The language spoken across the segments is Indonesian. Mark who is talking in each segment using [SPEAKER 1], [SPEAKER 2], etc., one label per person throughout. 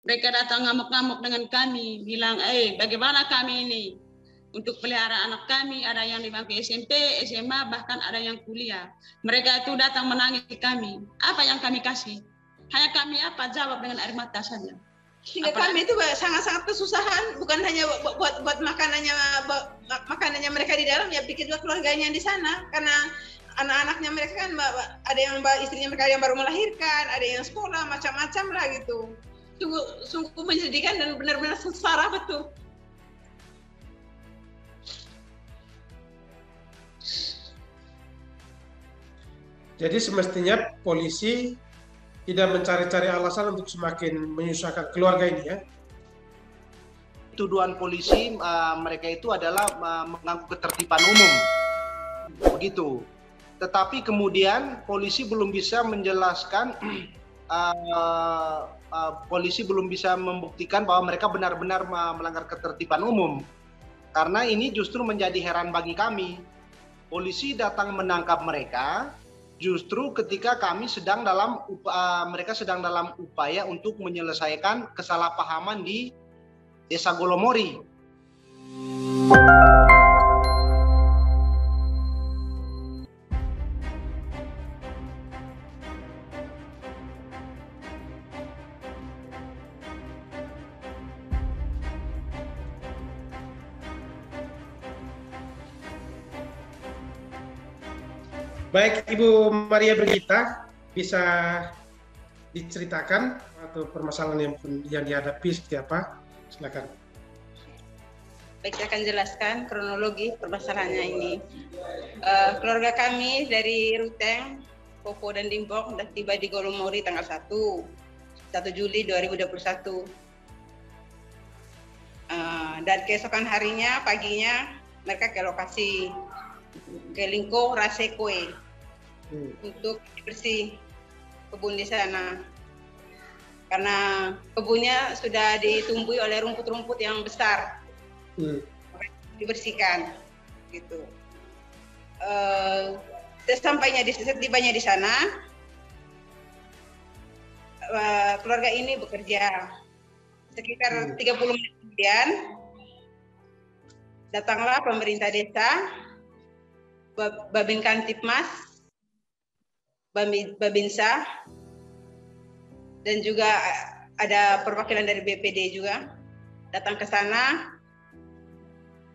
[SPEAKER 1] Mereka datang ngamuk-ngamuk dengan kami, bilang, bagaimana kami ini untuk pelihara anak kami, ada yang di bangku SMP, SMA, bahkan ada yang kuliah. Mereka itu datang menangis kami. Apa yang kami kasih? Hanya kami jawab dengan air mata saja.
[SPEAKER 2] Sehingga kami itu sangat-sangat kesusahan, bukan hanya buat makanannya mereka di dalam, ya pikir juga keluarganya di sana, karena anak-anaknya mereka kan ada yang istrinya mereka yang baru melahirkan, ada yang sekolah, macam-macam lah gitu. Sungguh menyedihkan dan benar-benar sengsara betul.
[SPEAKER 3] Jadi semestinya polisi tidak mencari-cari alasan untuk semakin menyusahkan keluarga ini ya.
[SPEAKER 4] Tuduhan polisi mereka itu adalah mengganggu ketertiban umum, begitu. Tetapi kemudian polisi belum bisa menjelaskan, polisi belum bisa membuktikan bahwa mereka benar-benar melanggar ketertiban umum. Karena ini justru menjadi heran bagi kami. Polisi datang menangkap mereka justru ketika mereka sedang dalam upaya untuk menyelesaikan kesalahpahaman di Desa Golomori.
[SPEAKER 3] Baik, Ibu Maria Brigita, bisa diceritakan atau permasalahan yang dihadapi seperti apa? Silakan.
[SPEAKER 2] Baik, saya akan jelaskan kronologi permasalahannya ini. Keluarga kami dari Ruteng, Popo dan Dimbok sudah tiba di Golomori tanggal 1 Juli 2021. Dan keesokan harinya, paginya, mereka ke lokasi, ke Lingko Rasekwe untuk bersih kebun di sana. Karena kebunnya sudah ditumbuhi oleh rumput-rumput yang besar, dibersihkan, gitu. Setibanya di sana, keluarga ini bekerja. Sekitar 30 menit kemudian, datanglah pemerintah desa, Babin Kantipmas, Babinsa, dan juga ada perwakilan dari BPD juga datang ke sana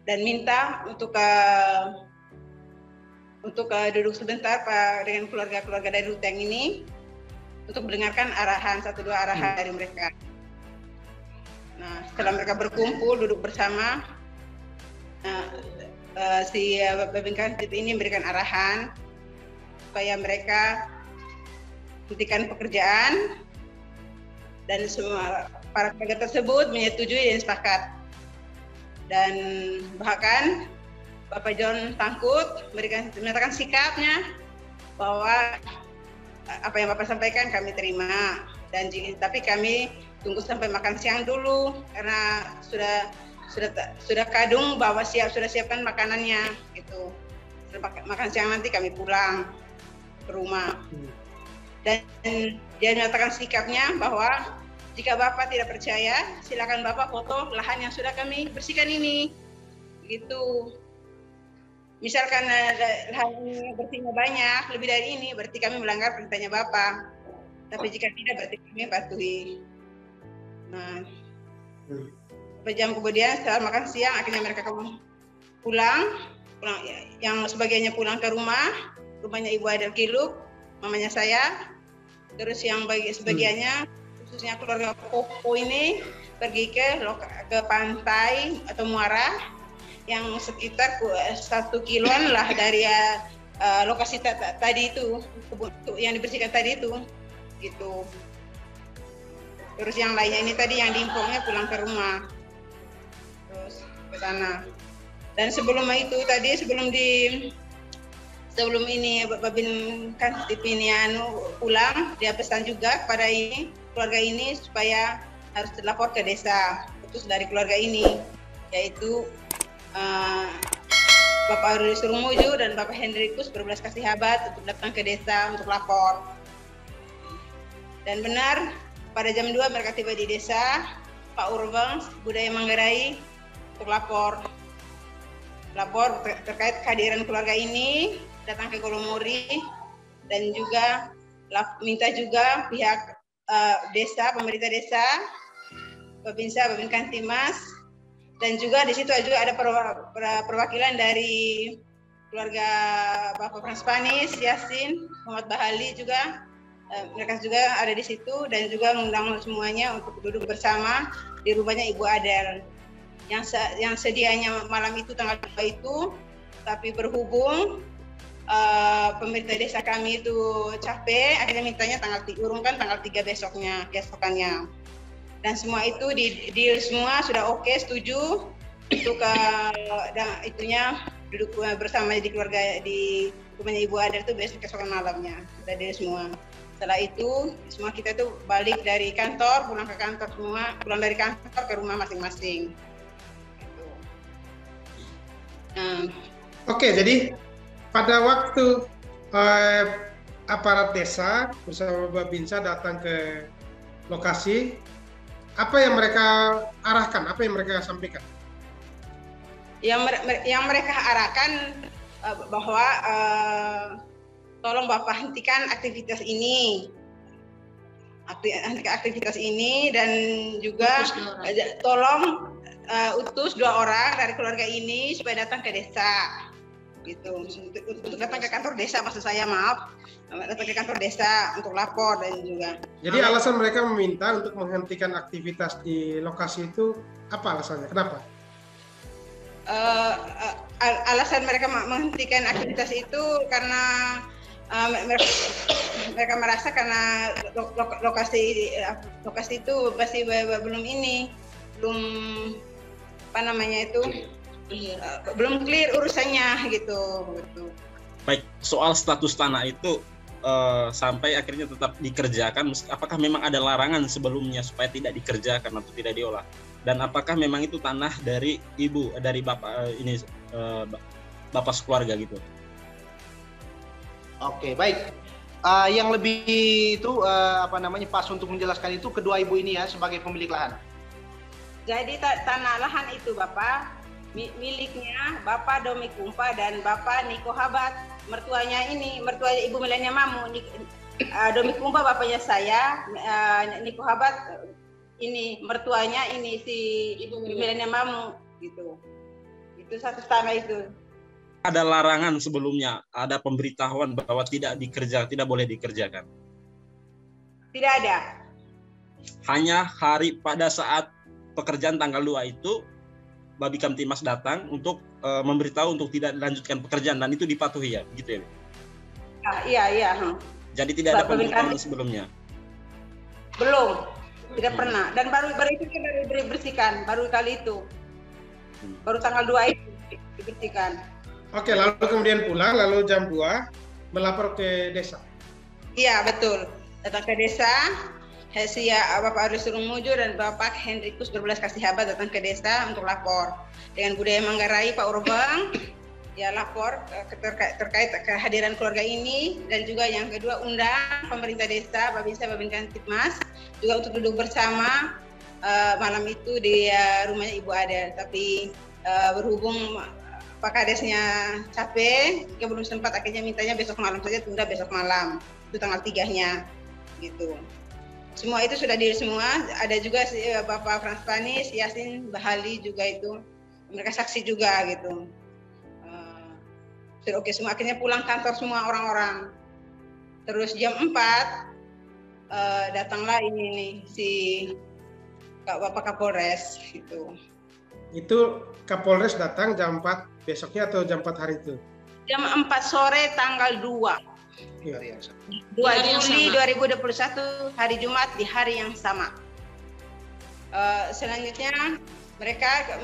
[SPEAKER 2] dan minta untuk duduk sebentar dengan keluarga-keluarga dari Ruteng ini untuk mendengarkan satu dua arahan dari mereka. Nah, setelah mereka berkumpul duduk bersama, si Babin Kantip ini memberikan arahan supaya mereka hentikan pekerjaan, dan semua para keluarga tersebut menyetujui dan sepakat. Dan bahkan Bapak John Tangkut menyatakan sikapnya bahwa apa yang Bapak sampaikan kami terima, tapi kami tunggu sampai makan siang dulu karena sudah kadung bahwa sudah siapkan makanannya gitu. Makan siang nanti kami pulang ke rumah. Dan dia menyatakan sikapnya bahwa jika Bapak tidak percaya, silakan Bapak foto lahan yang sudah kami bersihkan ini. Gitu. Misalkan lahan ini bersihnya banyak, lebih dari ini, berarti kami melanggar perintahnya Bapak. Tapi jika tidak, berarti kami patuhi. Nah, beberapa jam kemudian setelah makan siang, akhirnya mereka pulang, yang sebagiannya pulang ke rumahnya Ibu Adel Kiluk, mamanya saya, terus yang sebagiannya khususnya keluarga Popo ini pergi ke pantai atau muara yang sekitar 1 kiloan lah dari lokasi tadi itu, yang dibersihkan tadi itu, gitu. Terus yang lainnya ini tadi yang diimpoknya pulang ke rumah, terus ke sana. Dan sebelum itu tadi sebelum ini Babin Kantip ini pulang, dia pesan juga kepada keluarga ini supaya harus lapor ke desa, putus dari keluarga ini, yaitu Bapak Rudi Surmuju dan Bapak Hendrikus berbelas kasih sahabat untuk datang ke desa untuk lapor. Dan benar pada jam 2 mereka tiba di desa Pak Urbang Budaya Manggarai untuk lapor terkait kehadiran keluarga ini, datang ke Golomori, dan juga minta juga pihak desa, pemerintah desa, Babinsa, Babin Kantimas, dan juga di situ juga ada perwakilan dari keluarga Bapak Franspanis, Yasin, Muhammad Bahali juga, mereka juga ada di situ, dan juga mengundang semuanya untuk duduk bersama di rumahnya Ibu Adel. Yang sedianya malam itu tanggal 2 itu, tapi berhubung pemerintah desa kami itu capek, akhirnya mintanya diurungkan tanggal 3 keesokannya. Dan semua itu deal semua sudah oke, setuju untuk itunya duduk bersama di keluarga di rumahnya Ibu Adel itu besok keesokan malamnya. Sudah deal semua. Setelah itu semua kita itu balik dari kantor, pulang dari kantor ke rumah masing-masing.
[SPEAKER 3] Oke, jadi pada waktu aparat desa bersama Babinsa datang ke lokasi, apa yang mereka arahkan, apa yang mereka sampaikan?
[SPEAKER 2] Yang mereka arahkan bahwa tolong Bapak hentikan aktivitas ini, dan juga tolong utus 2 orang dari keluarga ini supaya datang ke desa, gitu. Untuk datang ke kantor desa, maksud saya, datang ke kantor desa untuk lapor dan juga.
[SPEAKER 3] Jadi alasan mereka meminta untuk menghentikan aktivitas di lokasi itu apa alasannya? Kenapa?
[SPEAKER 2] Alasan mereka menghentikan aktivitas itu karena mereka merasa karena lokasi itu masih belum belum clear urusannya gitu.
[SPEAKER 5] Baik, soal status tanah itu sampai akhirnya tetap dikerjakan, apakah memang ada larangan sebelumnya supaya tidak dikerjakan atau tidak diolah? Dan apakah memang itu tanah dari bapak ini bapak sekeluarga gitu?
[SPEAKER 4] Oke, baik. Yang lebih itu pas untuk menjelaskan itu kedua ibu ini ya sebagai pemilik lahan.
[SPEAKER 2] Jadi tanah lahan itu Bapak miliknya Bapak Domi Kumpa dan Bapak Niko Habat, mertuanya Ibu Melania Mamu. Domi Kumpa bapaknya saya, Niko Habat ini mertuanya ini si Ibu Melania Mamu gitu. Itu satu tanah itu.
[SPEAKER 5] Ada larangan sebelumnya, ada pemberitahuan bahwa tidak boleh dikerjakan.
[SPEAKER 2] Tidak ada.
[SPEAKER 5] Hanya pada saat pekerjaan tanggal 2 itu Babi Kamtimas datang untuk memberitahu untuk tidak dilanjutkan pekerjaan, dan itu dipatuhi ya, gitu ya? Iya. Jadi tidak ada pemberitahuan sebelumnya?
[SPEAKER 2] Belum, tidak pernah. Dan baru itu kita dibersihkan, baru kali itu. Baru tanggal 2 itu dibersihkan.
[SPEAKER 3] Oke, lalu kemudian pulang, lalu jam 2 melapor ke desa?
[SPEAKER 2] Iya, betul. Datang ke desa, Bapak Aris Surungmujo dan Bapak Hendrikus 12 Kasih Habat datang ke desa untuk lapor. Dengan Budaya Manggarai, Pak Urbang, ya lapor terkait kehadiran keluarga ini, dan juga yang kedua undang pemerintah desa, Babinsa, Babin Kantimas, juga untuk duduk bersama malam itu di rumahnya Ibu Adel. Tapi berhubung Pak Kadesnya capek, dia belum sempat, akhirnya mintanya besok malam saja, tunda besok malam, itu tanggal 3-nya, gitu. Semua itu sudah semua, ada juga Bapak Franspanis, Yasin, Bahali juga itu, mereka saksi juga gitu. Oke, semua akhirnya pulang kantor semua orang-orang. Terus jam 4 datanglah ini si Bapak Kapolres gitu.
[SPEAKER 3] Itu Kapolres datang jam 4 besoknya atau jam 4 hari itu?
[SPEAKER 2] Jam 4 sore tanggal 2.
[SPEAKER 3] Ya.
[SPEAKER 2] 2 Juli 2021, hari Jumat, di hari yang sama. Selanjutnya mereka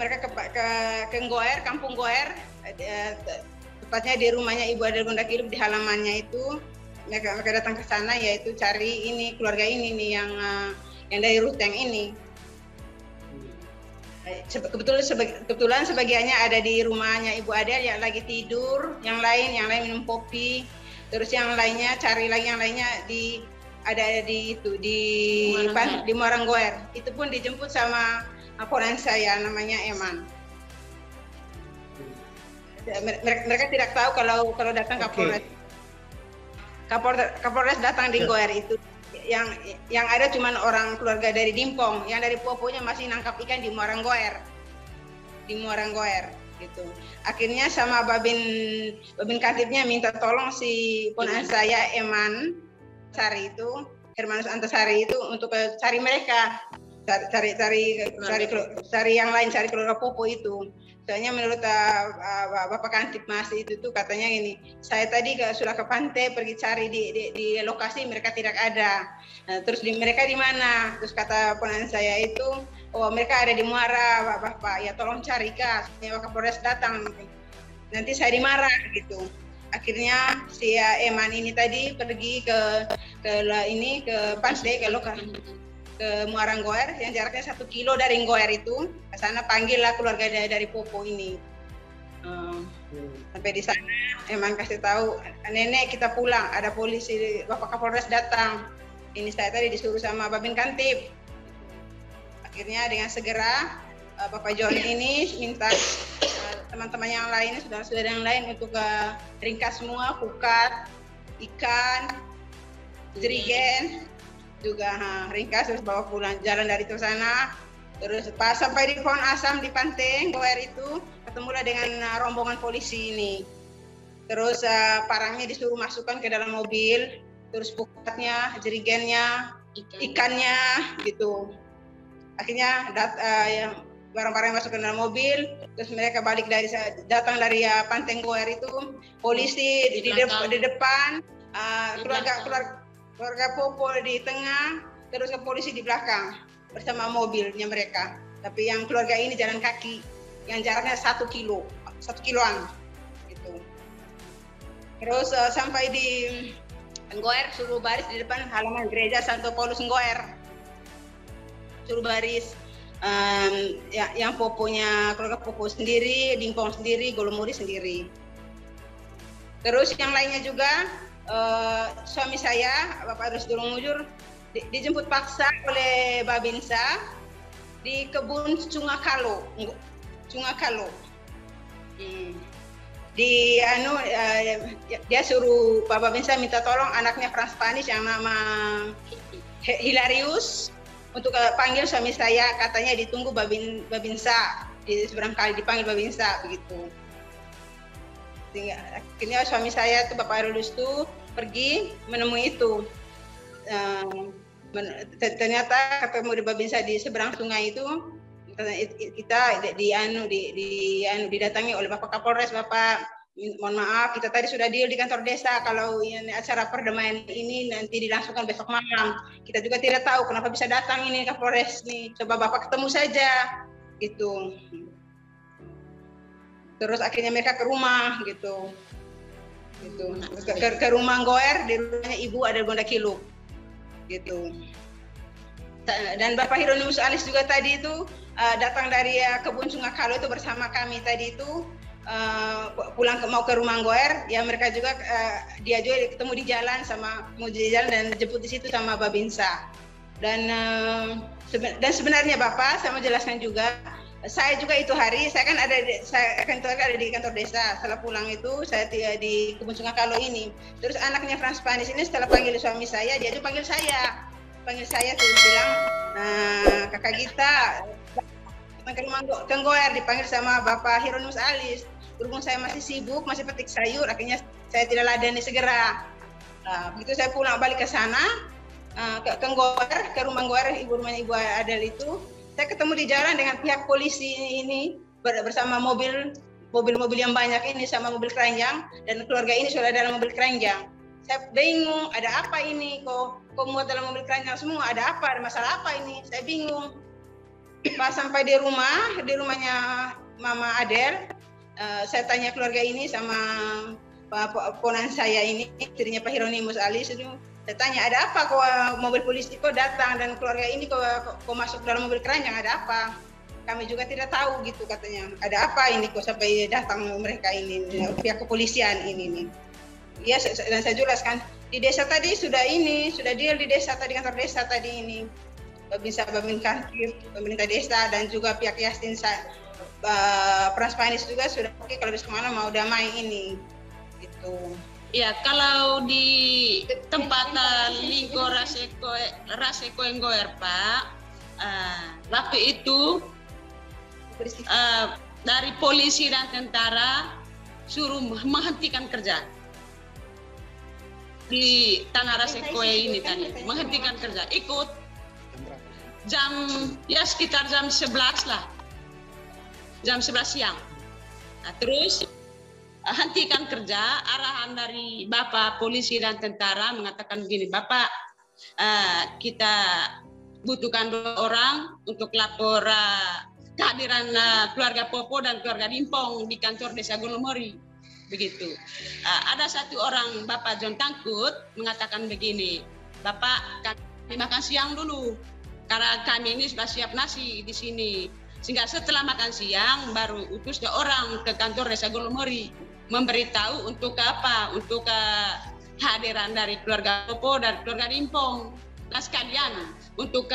[SPEAKER 2] ke Nggoer, Kampung Nggoer, tepatnya di rumahnya Ibu Adel Gondakhirup, di halamannya itu. Mereka datang ke sana, yaitu cari ini keluarga ini nih yang dari Ruteng ini. Kebetulan sebagiannya ada di rumahnya Ibu Adel yang lagi tidur, yang lain minum kopi, terus yang lainnya cari lagi yang lainnya di ada di itu di Muaranggoer. Itu pun dijemput sama ponan saya namanya Eman. Mereka tidak tahu kalau datang Kapolres. Kapolres datang di Goer itu. Yang ada cuma orang keluarga dari Dimpong, yang dari Poponya masih nangkap ikan di Muaranggoer. Gitu. Akhirnya sama Babin Kantipnya minta tolong si ponan saya Eman Sari itu, Hermanus Antasari itu untuk cari mereka. Cari yang lain, cari keluarga Popo itu. Soalnya menurut Bapak Kantip Mas itu tuh katanya gini, saya tadi sudah ke pantai pergi cari di lokasi mereka tidak ada. Nah, terus mereka di mana? Terus kata ponan saya itu, oh mereka ada di Muara, Bapak. Ya tolong cari Kak. Bapak Kapolres datang. Nanti saya dimarah gitu. Akhirnya si Eman ini tadi pergi ke pantai ke lokasi ke Muaranggoer yang jaraknya 1 kilo dari Ngoer itu. Ke sana panggillah keluarga dari Popo ini. Sampai di sana emang kasih tahu, nenek kita pulang, ada polisi, Bapak Kapolres datang. Ini saya tadi disuruh sama Babin Kantip. Akhirnya dengan segera Bapak John ini minta teman-teman yang lain, saudara-saudara yang lain untuk ringkas semua, pukat, ikan, jerigen, juga ringkas terus bawa pulang. Jalan dari itu sana, terus pas sampai di pohon asam di pantai Goer itu ketemulah dengan rombongan polisi ini. Terus parangnya disuruh masukkan ke dalam mobil, terus pukatnya, jerigennya, ikannya gitu. Akhirnya barang-barang masuk ke dalam mobil, terus mereka datang dari pantai Goer itu, polisi di depan, keluarga Popo di tengah, terus ke polisi di belakang bersama mobilnya mereka. Tapi yang keluarga ini jalan kaki, yang jaraknya 1 kiloan gitu. Terus sampai di Ngoer suruh baris di depan halaman gereja Santo Paulus Ngoer. Suruh baris yang Poponya, keluarga Popo sendiri, Dimpong sendiri, Golomuri sendiri. Terus yang lainnya juga suami saya, Bapak Arus Durung Mujur, dijemput paksa oleh Babinsa di kebun Cungakalo. Dia suruh Pak Babinsa minta tolong anaknya Frans Panis yang nama Hilarius untuk panggil suami saya, katanya ditunggu Babinsa di seberang kali, dipanggil Babinsa begitu. Akhirnya suami saya tuh Bapak Arulus tuh pergi menemui itu. Ternyata ketemu di Babinsa di seberang sungai itu. Kita didatangi oleh Bapak Kapolres. Bapak, mohon maaf, kita tadi sudah deal di kantor desa kalau acara perdamaian ini nanti dilangsungkan besok malam. Kita juga tidak tahu kenapa bisa datang ini Kapolres nih. Coba Bapak ketemu saja gitu. Terus akhirnya mereka ke rumah gitu. Ke rumah Ngoer, di rumahnya ibu ada Gonda Kiluk gitu. Dan Bapak Hieronymus Alis juga tadi itu datang dari kebun Cungakalo itu bersama kami tadi itu mau ke rumah Ngoer. Ya mereka juga dia juga ketemu di jalan dan jemput di situ sama Babinsa. Dan sebenarnya Bapak saya mau jelaskan juga, saya juga itu hari saya ada di kantor desa. Setelah pulang itu saya di kebun Cungakalo ini. Terus anaknya Frans Panis ini setelah panggil suami saya, dia juga panggil saya terus bilang, kakak Gita ke Ngoer, dipanggil sama Bapak Hieronymus Alis. Berhubung saya masih sibuk, masih petik sayur, akhirnya saya tidak ladani segera. Begitu saya pulang balik ke sana, ke Ngoer, ke rumah Ngoer, rumah Ibu Adel itu, saya ketemu di jalan dengan pihak polisi ini bersama mobil yang banyak ini sama mobil keranjang, dan keluarga ini sudah dalam mobil keranjang. Saya bingung, ada apa ini? Kok muat dalam mobil keranjang semua? Ada apa? Ada masalah apa ini? Saya bingung. Pas sampai di rumahnya Mama Adel, saya tanya keluarga ini sama ponan saya ini, istrinya Pak Hieronymus Alis itu. Saya tanya, ada apa kok mobil polisi kok datang dan keluarga ini kok masuk dalam mobil keranjang, ada apa? Kami juga tidak tahu gitu katanya. Ada apa ini kok sampai datang mereka ini, pihak kepolisian ini nih. Ya, dan saya jelaskan, di desa tadi sudah deal di desa tadi, kantor desa tadi ini. Bisa Babin Kantif, pemerintah desa dan juga pihak Yasin Pranspanis juga sudah oke kalau bisa mana mau damai ini. Gitu.
[SPEAKER 1] Ya, kalau di tempat Lingko Raseko Enggoer, Pak, waktu itu dari polisi dan tentara suruh menghentikan kerja di tanah Raseko ini tadi, menghentikan kerja, ikut sekitar jam 11 lah, jam 11 siang. Nah, terus hentikan kerja, arahan dari Bapak polisi dan tentara mengatakan begini, Bapak, kita butuhkan 2 orang untuk lapor kehadiran keluarga Popo dan keluarga Limpong di kantor desa Golomori. Begitu. Ada 1 orang, Bapak John Tangkut, mengatakan begini, Bapak, kami makan siang dulu, karena kami ini sudah siap nasi di sini. Sehingga setelah makan siang, baru utus 2 orang ke kantor desa Golomori, memberitahu untuk apa? Untuk kehadiran dari keluarga Popo dan keluarga Limpong. Nah, sekalian untuk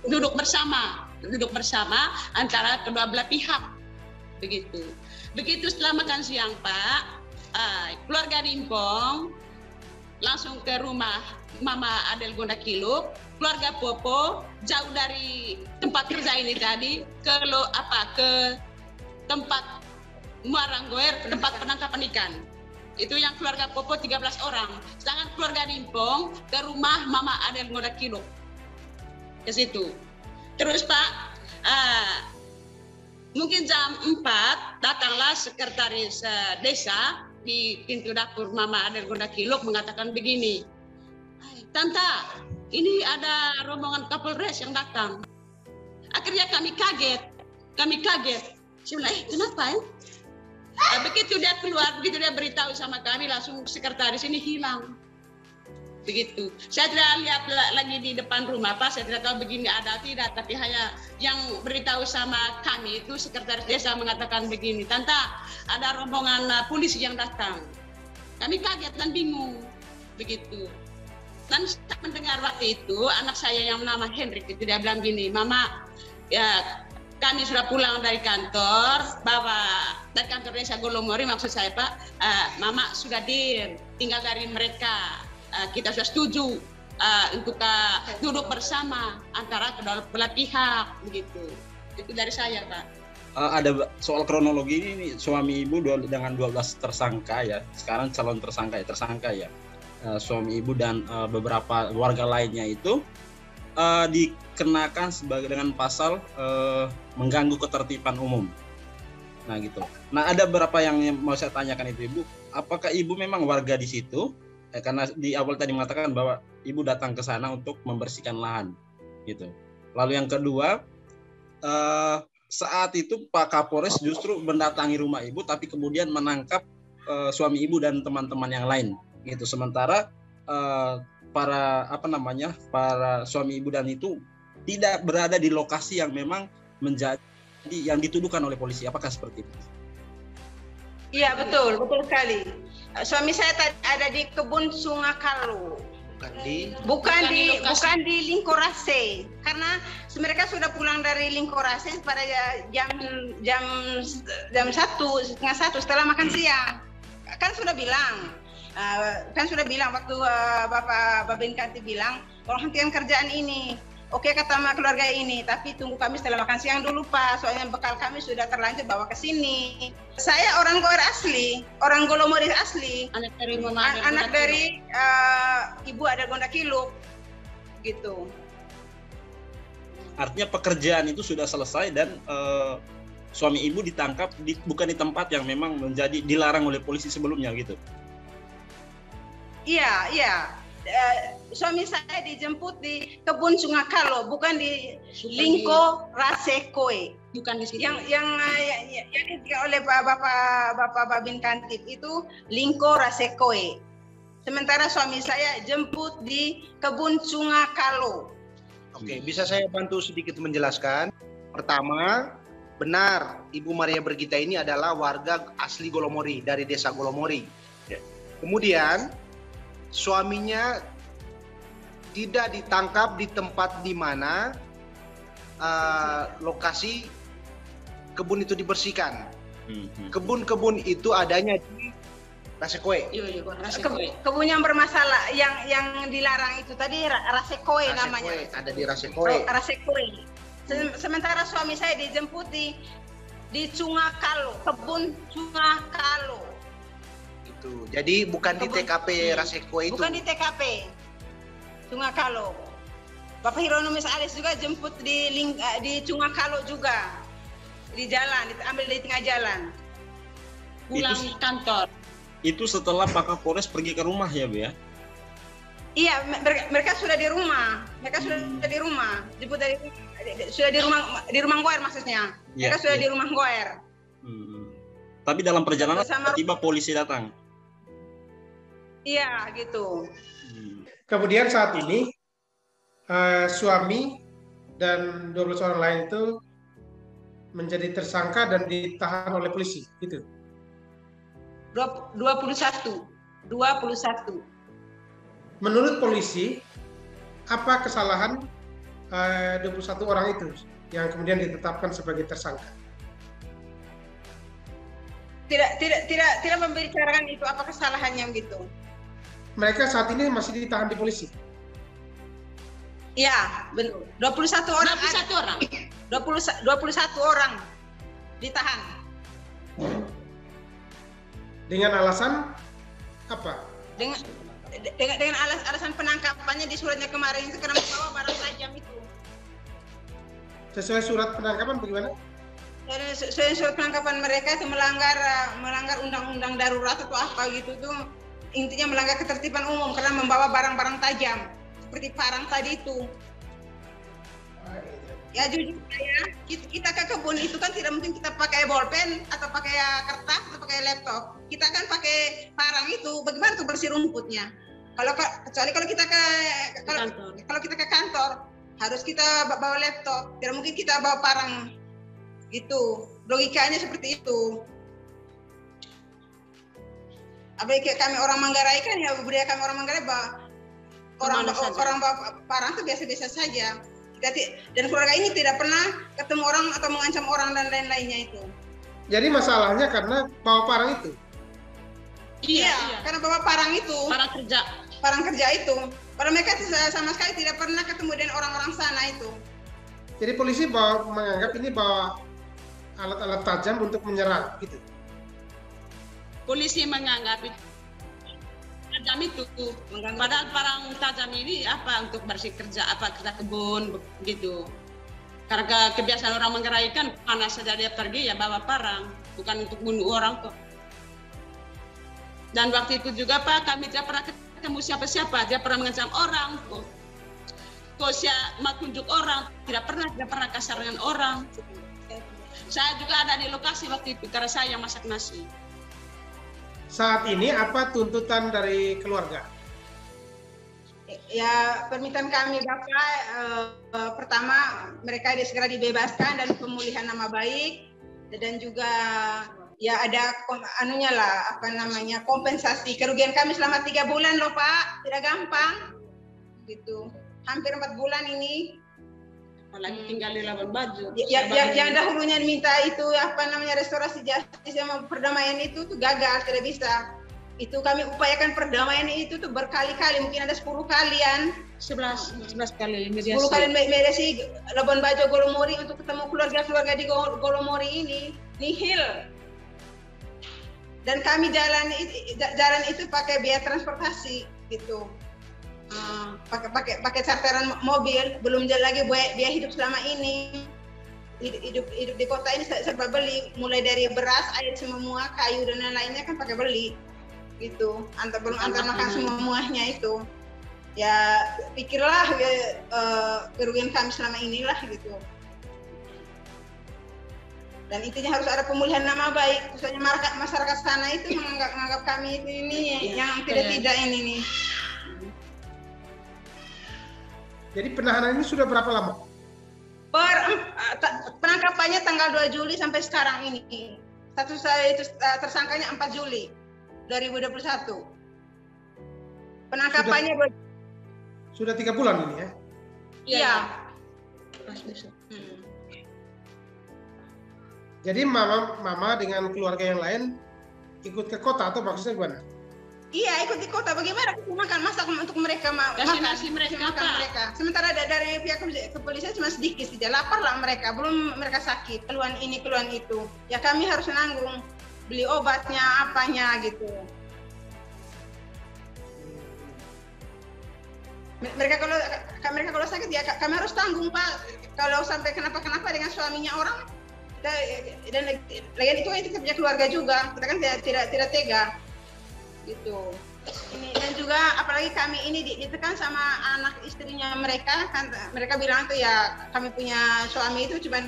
[SPEAKER 1] duduk bersama antara kedua belah pihak. Begitu setelah makan siang, Pak, keluarga Limpong langsung ke rumah Mama Adel Gondakiluk, keluarga Popo jauh dari tempat kerja ini tadi ke tempat Muaranggoer, tempat penangkapan ikan. Itu yang keluarga Popo 13 orang. Sedangkan keluarga Limpong ke rumah Mama Adel Gondakiluk. Ke situ. Terus Pak, mungkin jam 4 datanglah sekretaris desa di pintu dapur Mama Adel Gondakiluk mengatakan begini, Tanta, ini ada rombongan Kapolres yang datang. Akhirnya kami kaget. Saya bilang, kenapa ya? Begitu dia keluar, begitu dia beritahu sama kami, langsung sekretaris ini hilang. Begitu. Saya tidak lihat lagi di depan rumah, Pak. Saya tidak tahu begini ada atau tidak, tapi hanya yang beritahu sama kami itu sekretaris desa mengatakan begini, Tanta, ada rombongan polisi yang datang. Kami kaget dan bingung. Begitu. Dan saya mendengar waktu itu anak saya yang bernama Hendrik itu dia bilang gini, Mama, ya kami sudah pulang dari kantor, dari kantor desa Golomori maksud saya Pak, Mama sudah tinggal dari mereka, kita sudah setuju untuk duduk bersama antara kedua belah pihak, begitu. Itu dari saya Pak.
[SPEAKER 5] Ada soal kronologi ini, suami ibu dengan 12 tersangka ya, sekarang calon tersangka ya. Suami ibu dan beberapa warga lainnya itu dikenakan dengan pasal mengganggu ketertiban umum. Nah gitu. Nah ada beberapa yang mau saya tanyakan itu Ibu, apakah Ibu memang warga di situ? Karena di awal tadi mengatakan bahwa Ibu datang ke sana untuk membersihkan lahan, gitu. Lalu yang kedua, saat itu Pak Kapolres justru mendatangi rumah Ibu, tapi kemudian menangkap suami Ibu dan teman-teman yang lain, gitu. Sementara para suami ibu dan itu tidak berada di lokasi yang memang menjadi yang dituduhkan oleh polisi. Apakah seperti itu?
[SPEAKER 2] Iya betul sekali. Suami saya ada di kebun Sungakalu. Bukan di Lingkorase, karena mereka sudah pulang dari Lingkorase pada jam 1:30 setelah makan siang. Kan sudah bilang waktu Bapak Babin Kanti bilang kalau hentikan kerjaan ini, oke kata keluarga ini, tapi tunggu kami setelah makan siang dulu Pak, soalnya bekal kami sudah terlanjur bawa ke sini. Saya orang Goer asli, orang Golomori asli, anak dari Ibu Adel Gondakiluk, gitu.
[SPEAKER 5] Artinya pekerjaan itu sudah selesai dan suami ibu ditangkap bukan di tempat yang memang menjadi dilarang oleh polisi sebelumnya, gitu.
[SPEAKER 2] Iya. Suami saya dijemput di kebun Sungakalo, bukan di Lingko Rasekoe.
[SPEAKER 1] Bukan di situ.
[SPEAKER 2] Yang oleh Bapak Babin Kantip itu Lingko Rasekoe. Sementara suami saya jemput di kebun Sungakalo.
[SPEAKER 4] Oke, bisa saya bantu sedikit menjelaskan? Pertama, benar Ibu Maria Bergita ini adalah warga asli Golomori, dari desa Golomori. Kemudian suaminya tidak ditangkap di tempat di mana lokasi kebun itu dibersihkan. Kebun-kebun itu adanya di Rasekoe.
[SPEAKER 2] Kebun yang bermasalah, yang dilarang itu tadi Rasekoe namanya.
[SPEAKER 4] Ada di Rasekoe.
[SPEAKER 2] Rasekoe. Sementara suami saya dijemput di Cungakalo, kebun Cungakalo.
[SPEAKER 4] Itu. Jadi bukan di TKP Rasekoe itu.
[SPEAKER 2] Bukan di TKP Cungakalo. Bapak Hieronymus Ales juga jemput di Cungakalo juga. Di jalan, ambil di tengah jalan.
[SPEAKER 1] Pulang kantor.
[SPEAKER 5] Itu setelah Pak Kapolres pergi ke rumah ya, Bu ya?
[SPEAKER 2] Iya, mereka sudah di rumah. Mereka sudah di rumah. Jemput sudah di rumah Goer maksudnya. Mereka sudah di rumah Goer.
[SPEAKER 5] Tapi dalam perjalanan tiba-tiba polisi datang.
[SPEAKER 2] Iya, gitu.
[SPEAKER 3] Kemudian saat ini suami dan 12 orang lain itu menjadi tersangka dan ditahan oleh polisi, gitu.
[SPEAKER 2] 21.
[SPEAKER 3] Menurut polisi, apa kesalahan 21 orang itu yang kemudian ditetapkan sebagai tersangka?
[SPEAKER 2] Tidak membicarakan itu apa kesalahannya gitu.
[SPEAKER 3] Mereka saat ini masih ditahan di polisi.
[SPEAKER 2] Iya, benar. 21 orang. 21 orang ditahan.
[SPEAKER 3] Dengan alasan apa?
[SPEAKER 2] Dengan alasan penangkapannya di suratnya kemarin itu karena membawa barang tajam itu.
[SPEAKER 3] Sesuai surat penangkapan bagaimana?
[SPEAKER 2] Sesuai surat penangkapan mereka itu melanggar undang-undang darurat atau apa gitu tuh. Intinya melanggar ketertiban umum karena membawa barang-barang tajam seperti parang tadi itu. Ya jujur saya, kita ke kebun itu kan tidak mungkin kita pakai bolpen atau pakai kertas atau pakai laptop. Kita kan pakai parang itu. Bagaimana tuh bersih rumputnya? Kecuali kalau kita ke kantor, harus kita bawa laptop. Tidak mungkin kita bawa parang. Gitu. Logikanya seperti itu. Apalagi kami orang Manggarai kan ya, budaya kami orang Manggarai orang bawa parang itu biasa-biasa saja. Dan keluarga ini tidak pernah ketemu orang atau mengancam orang dan lain-lainnya itu.
[SPEAKER 3] Jadi masalahnya karena bawa parang itu?
[SPEAKER 2] Iya. Karena bawa parang itu. Parang kerja itu. Padahal mereka sama sekali tidak pernah ketemu dengan orang-orang sana itu.
[SPEAKER 3] Jadi polisi menganggap ini bawa alat-alat tajam untuk menyerang, gitu?
[SPEAKER 1] Polisi menganggap itu tajam itu, padahal parang tajam ini apa untuk bersih kerja kebun begitu. Karena kebiasaan orang Manggarai kan panas saja dia pergi ya bawa parang, bukan untuk bunuh orang kok. Dan waktu itu juga Pak kami tidak pernah ketemu siapa-siapa, dia pernah mengancam orang kok. Mau tunjuk orang, tidak pernah kasar dengan orang. Saya juga ada di lokasi waktu itu karena saya yang masak nasi.
[SPEAKER 3] Saat ini apa tuntutan dari keluarga?
[SPEAKER 2] Ya permintaan kami Bapak, pertama mereka segera dibebaskan dan pemulihan nama baik, dan juga ya ada kompensasi kerugian kami selama 3 bulan loh Pak, tidak gampang gitu, hampir 4 bulan ini.
[SPEAKER 1] Apalagi tinggal di Labuan Bajo.
[SPEAKER 2] Yang dahulunya diminta itu restorasi justice sama perdamaian itu tuh gagal, tidak bisa. Itu kami upayakan perdamaian itu tuh berkali-kali, mungkin ada 10 kalian.
[SPEAKER 1] 11 kali mediasi.
[SPEAKER 2] 10 kali mediasi Labuan Bajo Golomori untuk ketemu keluarga-keluarga di Golomori ini nihil. Dan kami jalan itu pakai biaya transportasi gitu. Pakai charteran mobil, belum lagi biaya hidup selama ini. Hidup di kota ini serba beli, mulai dari beras, air semua, kayu dan lain-lainnya kan pakai beli gitu. Belum antar makan semuanya itu. Ya pikirlah kerugian kami selama inilah gitu. Dan intinya harus ada pemulihan nama baik. Khususnya masyarakat sana itu menganggap kami ini yang tidak ini nih.
[SPEAKER 3] Jadi penahanan ini sudah berapa lama?
[SPEAKER 2] Penangkapannya tanggal 2 Juli sampai sekarang ini. Status saya itu tersangkanya 4 Juli 2021. penangkapannya
[SPEAKER 3] Sudah 3 bulan ini ya?
[SPEAKER 2] iya.
[SPEAKER 1] Pas besok.
[SPEAKER 3] Jadi mama dengan keluarga yang lain ikut ke kota atau maksudnya gimana?
[SPEAKER 2] Iya, ikut di kota. Bagaimana kita makan masak untuk mereka
[SPEAKER 1] Kasih
[SPEAKER 2] makan
[SPEAKER 1] nasi mereka,
[SPEAKER 2] makan
[SPEAKER 1] Pak.
[SPEAKER 2] mereka. Sementara dari pihak kepolisian cuma sedikit saja. Lapar lah mereka, belum mereka sakit, keluhan ini, keluhan itu. Ya kami harus menanggung, beli obatnya, apanya gitu. Mereka kalau sakit ya kami harus tanggung, Pak. Kalau sampai kenapa-kenapa dengan suaminya orang, dan lagian itu kita punya keluarga juga, kita kan tidak tega gitu. Ini dan juga apalagi kami ini ditekan sama anak istrinya mereka, kan mereka bilang tuh ya kami punya suami itu cuma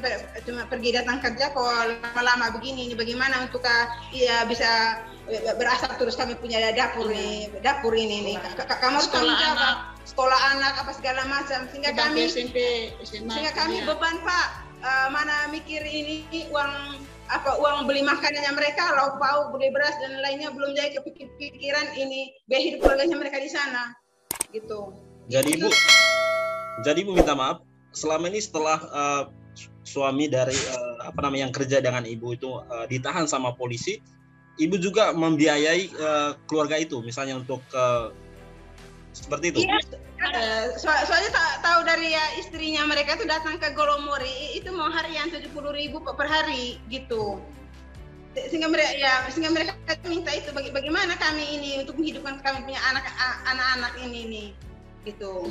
[SPEAKER 2] pergi datang kerja kok lama-lama begini, ini bagaimana untuk ya bisa berasap terus. Kami punya dapur nih, kamu harus tanggung jawab sekolah anak apa segala macam, sehingga kami
[SPEAKER 1] SMP, SMA,
[SPEAKER 2] sehingga kami
[SPEAKER 1] kuliah.
[SPEAKER 2] beban, Pak. Mana mikir ini uang beli makanannya mereka, lauk pauk, beli beras dan lainnya, belum jadi kepikiran ini biaya hidup keluarganya mereka di sana gitu.
[SPEAKER 5] Jadi Bu minta maaf, selama ini setelah suami dari yang kerja dengan Ibu itu ditahan sama polisi, Ibu juga membiayai keluarga itu, misalnya untuk seperti itu.
[SPEAKER 2] Iya, soalnya tahu dari ya istrinya mereka tuh datang ke Golomori itu mau harian 70.000 per hari gitu. Sehingga mereka minta itu, bagaimana kami ini untuk menghidupkan kami punya anak-anak ini nih gitu.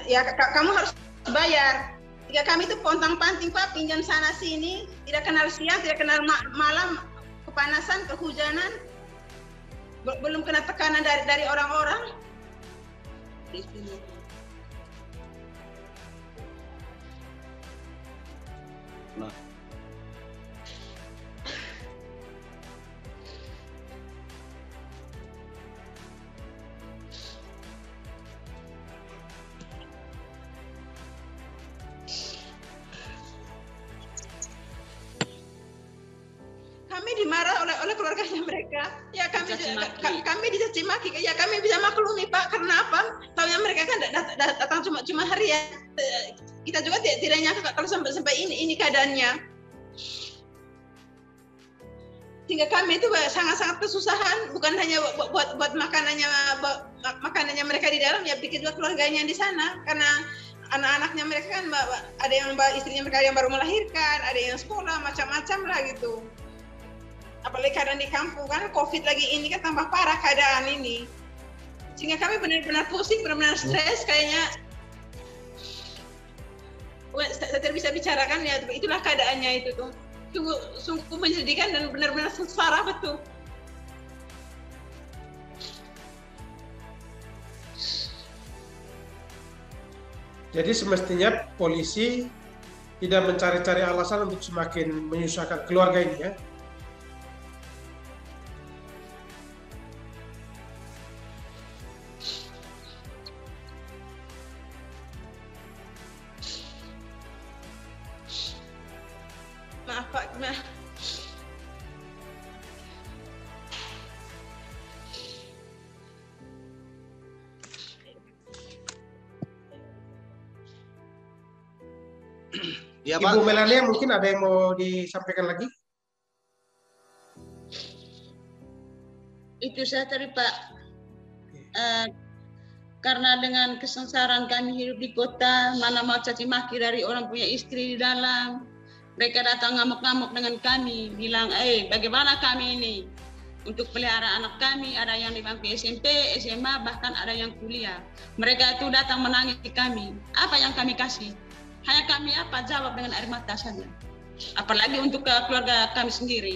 [SPEAKER 2] Ya kamu harus bayar. Jika kami itu pontang-panting, Pak, pinjam sana sini, tidak kenal siang, tidak kenal malam, kepanasan, kehujanan, belum kena tekanan dari orang-orang.
[SPEAKER 5] Nah,
[SPEAKER 2] Kami dimarah oleh keluarganya mereka. Ya kami dicaci maki. Ya kami bisa maklumi, Pak. Karena apa? Tahunya mereka kan datang cuma harian. Kita juga tidak nyangka kalau sampai ini keadaannya. Sehingga kami itu sangat-sangat kesusahan, bukan hanya buat makanannya mereka di dalam, ya bikin juga keluarganya di sana. Karena anak-anaknya mereka kan ada yang istrinya mereka yang baru melahirkan, ada yang sekolah, macam-macam lah gitu. Apalagi karena di kampung kan COVID lagi ini kan tambah parah keadaan ini. Sehingga kami benar-benar pusing, benar-benar stres kayaknya. Saya tidak bisa bicarakan ya, itulah keadaannya itu tuh. Sungguh menyedihkan dan benar-benar sengsara betul.
[SPEAKER 3] Jadi semestinya polisi tidak mencari-cari alasan untuk semakin menyusahkan keluarga ini ya.
[SPEAKER 2] Maaf, Pak.
[SPEAKER 4] Ya, Pak.
[SPEAKER 3] Ibu Melania mungkin ada yang mau disampaikan lagi?
[SPEAKER 1] Itu saya tadi, Pak. Karena dengan kesengsaraan kami hidup di kota, mana mau caci maki dari orang punya istri di dalam. Mereka datang ngamuk-ngamuk dengan kami, bilang, bagaimana kami ini untuk pelihara anak kami, ada yang di bangku SMP, SMA, bahkan ada yang kuliah. Mereka itu datang menangis di kami. Apa yang kami kasih? Hanya kami jawab dengan air mata saja. Apalagi untuk keluarga kami sendiri.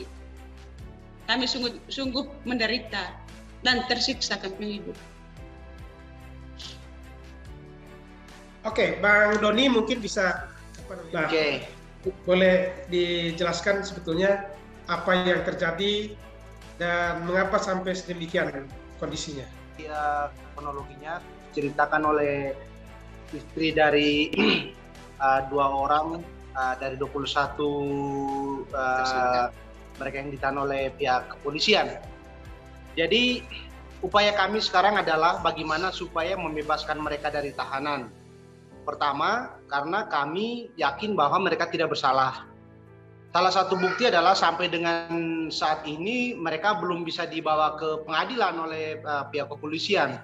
[SPEAKER 1] Kami sungguh menderita dan tersiksa kami hidup.
[SPEAKER 3] Oke, Bang Doni mungkin bisa boleh dijelaskan sebetulnya apa yang terjadi dan mengapa sampai sedemikian kondisinya.
[SPEAKER 4] Kronologinya diceritakan oleh istri dari 2 orang dari 21 mereka yang ditahan oleh pihak kepolisian. Jadi upaya kami sekarang adalah bagaimana supaya membebaskan mereka dari tahanan. Pertama, karena kami yakin bahwa mereka tidak bersalah. Salah satu bukti adalah sampai dengan saat ini mereka belum bisa dibawa ke pengadilan oleh pihak kepolisian.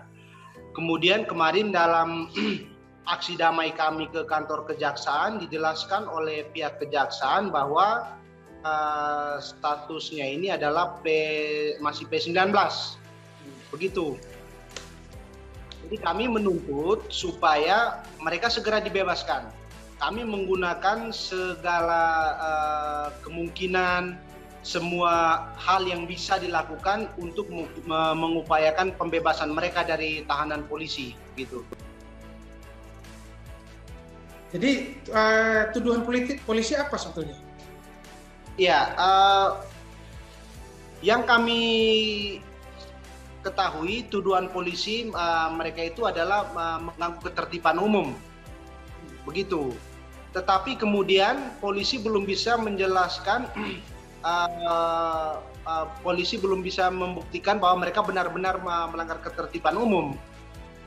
[SPEAKER 4] Kemudian kemarin dalam aksi damai kami ke kantor kejaksaan dijelaskan oleh pihak kejaksaan bahwa statusnya ini adalah masih P19. Begitu. Jadi kami menuntut supaya mereka segera dibebaskan. Kami menggunakan segala kemungkinan, semua hal yang bisa dilakukan untuk mengupayakan pembebasan mereka dari tahanan polisi, gitu.
[SPEAKER 3] Jadi tuduhan polisi apa sebetulnya?
[SPEAKER 4] Ya, yang kami ketahui tuduhan polisi mereka itu adalah mengganggu ketertiban umum, begitu. Tetapi kemudian polisi belum bisa menjelaskan, polisi belum bisa membuktikan bahwa mereka benar-benar melanggar ketertiban umum.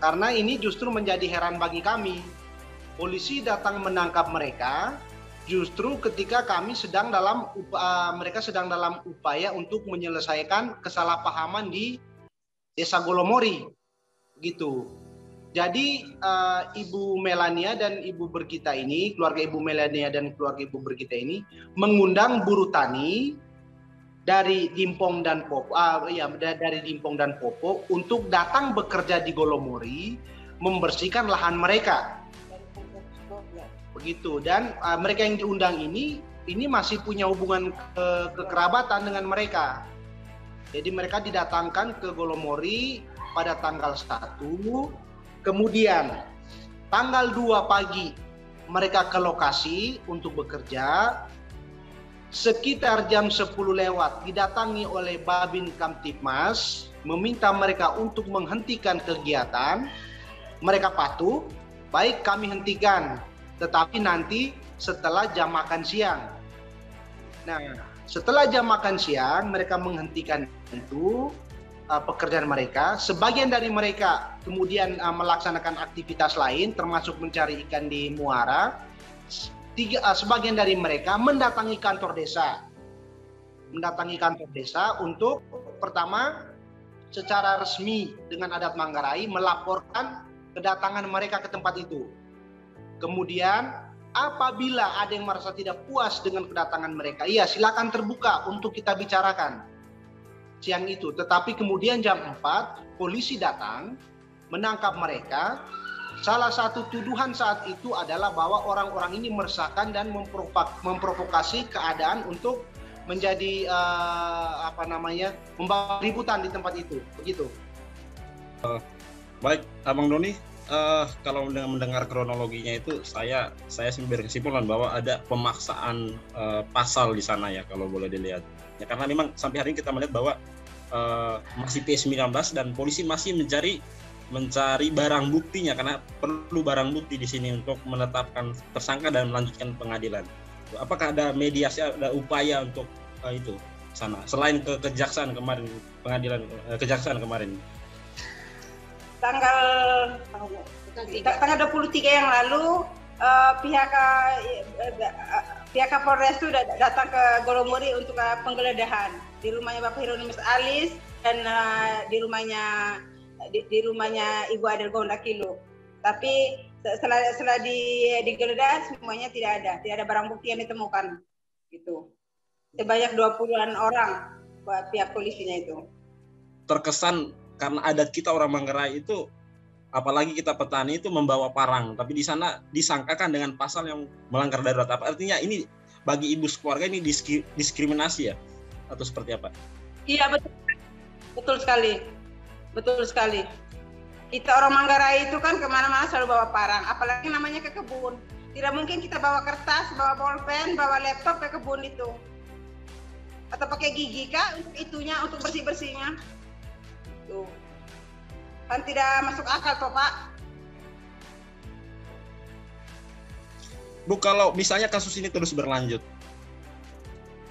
[SPEAKER 4] Karena ini justru menjadi heran bagi kami. Polisi datang menangkap mereka justru ketika kami mereka sedang dalam upaya untuk menyelesaikan kesalahpahaman di Desa Golomori, gitu. Jadi Ibu Melania dan Ibu Bergita ini, keluarga Ibu Melania dan keluarga Ibu Bergita ini mengundang buruh tani dari Dimpong dan Popo, untuk datang bekerja di Golomori, membersihkan lahan mereka. Begitu. Dan mereka yang diundang ini masih punya hubungan kekerabatan dengan mereka. Jadi mereka didatangkan ke Golomori pada tanggal 1, kemudian tanggal 2 pagi mereka ke lokasi untuk bekerja. Sekitar jam 10 lewat didatangi oleh Babin Kamtipmas, meminta mereka untuk menghentikan kegiatan. Mereka patuh, baik kami hentikan, tetapi nanti setelah jam makan siang. Nah, setelah jam makan siang, mereka menghentikan itu pekerjaan mereka. Sebagian dari mereka kemudian melaksanakan aktivitas lain, termasuk mencari ikan di muara. Sebagian dari mereka mendatangi kantor desa. Untuk pertama secara resmi dengan adat Manggarai melaporkan kedatangan mereka ke tempat itu. Kemudian apabila ada yang merasa tidak puas dengan kedatangan mereka, iya silakan terbuka untuk kita bicarakan siang itu. Tetapi kemudian jam 4 polisi datang menangkap mereka. Salah satu tuduhan saat itu adalah bahwa orang-orang ini meresahkan dan memprovokasi keadaan untuk menjadi membawa ributan di tempat itu, begitu.
[SPEAKER 5] Baik, Abang Doni, kalau mendengar kronologinya itu saya berkesimpulan bahwa ada pemaksaan pasal di sana ya, kalau boleh dilihat. Ya, karena memang sampai hari ini kita melihat bahwa masih P19 dan polisi masih mencari barang buktinya, karena perlu barang bukti di sini untuk menetapkan tersangka dan melanjutkan pengadilan. Apakah ada mediasi, ada upaya untuk itu sana selain ke kejaksaan kemarin, kejaksaan kemarin?
[SPEAKER 2] Tanggal 23 yang lalu pihak Kapolres itu datang ke Golomori untuk penggeledahan di rumahnya Bapak Hieronymus Alis dan di rumahnya Ibu Adel Gonda Kilo. Tapi setelah digeledah semuanya tidak ada barang bukti yang ditemukan, gitu. Sebanyak 20-an orang buat pihak polisinya itu.
[SPEAKER 5] Terkesan karena adat kita orang Manggarai itu, apalagi kita petani itu membawa parang, tapi di sana disangkakan dengan pasal yang melanggar darurat. Apa artinya ini bagi ibu sekeluarga ini diskriminasi ya, atau seperti apa? Iya,
[SPEAKER 2] betul sekali. Kita orang Manggarai itu kan kemana-mana selalu bawa parang, apalagi namanya ke kebun. Tidak mungkin kita bawa kertas, bawa bolpen, bawa laptop ke kebun itu. Atau pakai gigi kah untuk bersih-bersihnya. Tuh. Kan tidak masuk akal toh, Pak.
[SPEAKER 5] Bu, kalau misalnya kasus ini terus berlanjut,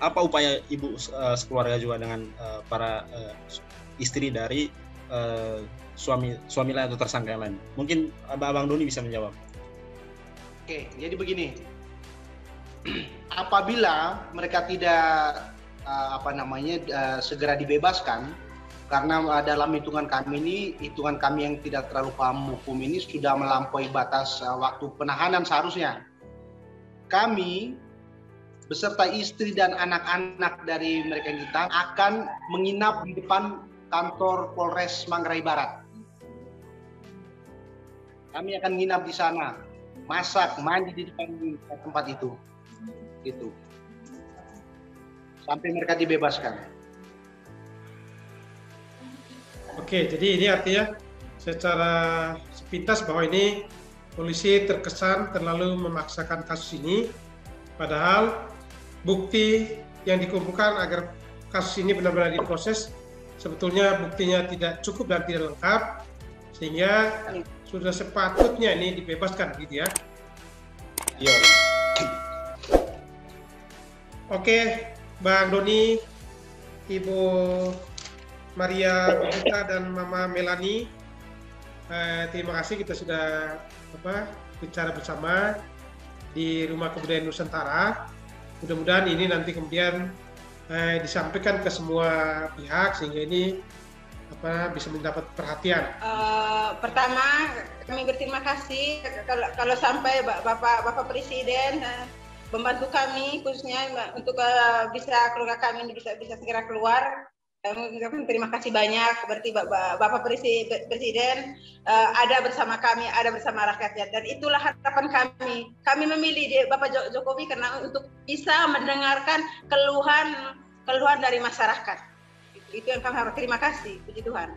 [SPEAKER 5] apa upaya ibu sekeluarga juga dengan para istri dari suami lain atau tersangka yang lain. Mungkin Abang Doni bisa menjawab.
[SPEAKER 4] Oke, jadi begini. Apabila mereka tidak segera dibebaskan, karena dalam hitungan kami yang tidak terlalu paham hukum ini sudah melampaui batas waktu penahanan seharusnya. Kami beserta istri dan anak-anak dari mereka yang ditahan akan menginap di depan kantor Polres Manggarai Barat. Kami akan menginap di sana, masak, mandi di depan tempat itu, gitu, sampai mereka dibebaskan.
[SPEAKER 3] Oke, jadi ini artinya secara sepintas bahwa ini polisi terkesan terlalu memaksakan kasus ini, padahal bukti yang dikumpulkan agar kasus ini benar-benar diproses sebetulnya buktinya tidak cukup dan tidak lengkap, sehingga sudah sepatutnya ini dibebaskan gitu ya.
[SPEAKER 5] Iya.
[SPEAKER 3] Oke, Bang Doni, Ibu Maria Bogita dan Mama Melani, terima kasih kita sudah bicara bersama di Rumah Kebudayaan Nusantara. Mudah-mudahan ini nanti kemudian disampaikan ke semua pihak sehingga ini bisa mendapat perhatian.
[SPEAKER 2] Pertama, kami berterima kasih kalau sampai Bapak Presiden membantu kami khususnya untuk keluarga kami bisa segera keluar. Terima kasih banyak, berarti Bapak Presiden ada bersama kami, ada bersama rakyatnya, dan itulah harapan kami. Kami memilih Bapak Jokowi karena untuk bisa mendengarkan keluhan dari masyarakat. Itu yang kami harap. Terima kasih, puji Tuhan.